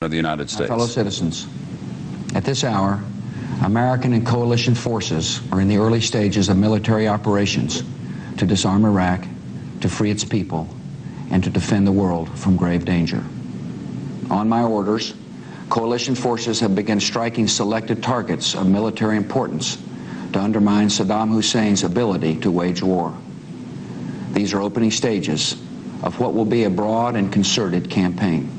of the United States. Fellow citizens, at this hour, American and coalition forces are in the early stages of military operations to disarm Iraq, to free its people, and to defend the world from grave danger. On my orders, coalition forces have begun striking selected targets of military importance to undermine Saddam Hussein's ability to wage war. These are opening stages of what will be a broad and concerted campaign.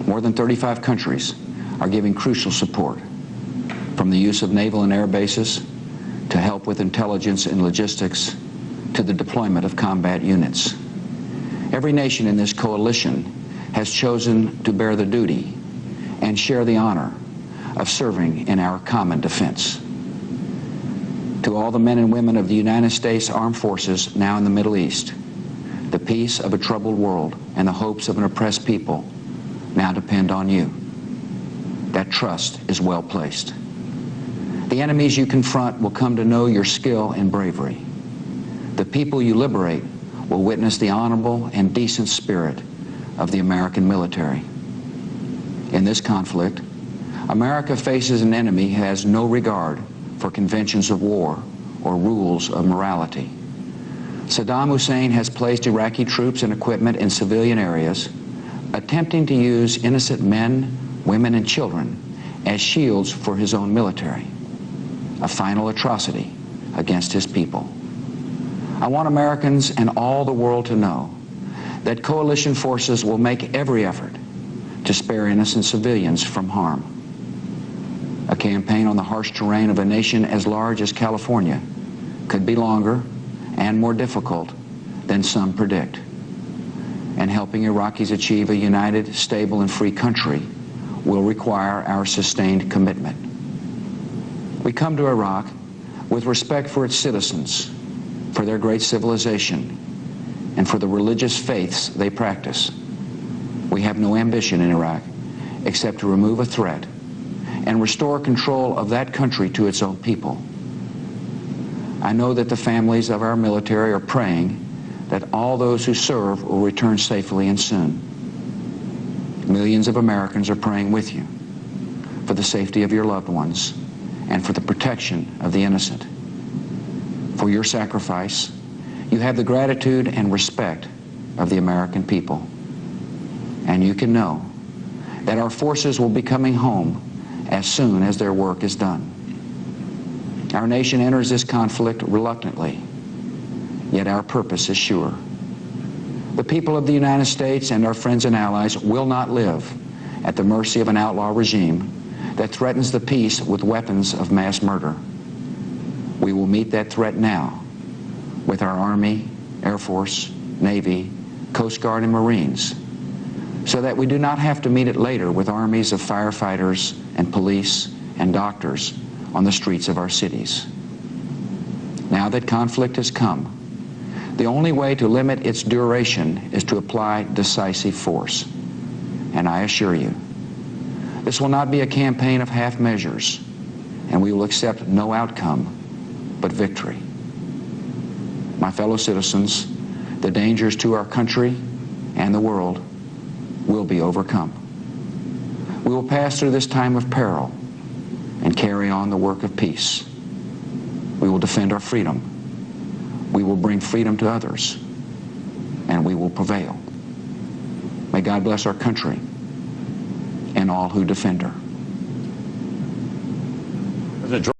More than 35 countries are giving crucial support, from the use of naval and air bases to help with intelligence and logistics to the deployment of combat units. Every nation in this coalition has chosen to bear the duty and share the honor of serving in our common defense. To all the men and women of the United States Armed Forces now in the Middle East, the peace of a troubled world and the hopes of an oppressed people now depend on you. That trust is well placed. The enemies you confront will come to know your skill and bravery. The people you liberate will witness the honorable and decent spirit of the American military. In this conflict, America faces an enemy who has no regard for conventions of war or rules of morality. Saddam Hussein has placed Iraqi troops and equipment in civilian areas, attempting to use innocent men, women, and children as shields for his own military, a final atrocity against his people. I want Americans and all the world to know that coalition forces will make every effort to spare innocent civilians from harm. A campaign on the harsh terrain of a nation as large as California could be longer and more difficult than some predict. And helping Iraqis achieve a united, stable, and free country will require our sustained commitment. We come to Iraq with respect for its citizens, for their great civilization, and for the religious faiths they practice. We have no ambition in Iraq except to remove a threat and restore control of that country to its own people. I know that the families of our military are praying that all those who serve will return safely and soon. Millions of Americans are praying with you for the safety of your loved ones and for the protection of the innocent. For your sacrifice, you have the gratitude and respect of the American people. And you can know that our forces will be coming home as soon as their work is done. Our nation enters this conflict reluctantly, yet our purpose is sure. The people of the United States and our friends and allies will not live at the mercy of an outlaw regime that threatens the peace with weapons of mass murder. We will meet that threat now with our Army, Air Force, Navy, Coast Guard, and Marines, so that we do not have to meet it later with armies of firefighters and police and doctors on the streets of our cities. Now that conflict has come, the only way to limit its duration is to apply decisive force. And I assure you, this will not be a campaign of half measures, and we will accept no outcome but victory. My fellow citizens, the dangers to our country and the world will be overcome. We will pass through this time of peril and carry on the work of peace. We will defend our freedom. We will bring freedom to others, and we will prevail. May God bless our country and all who defend her.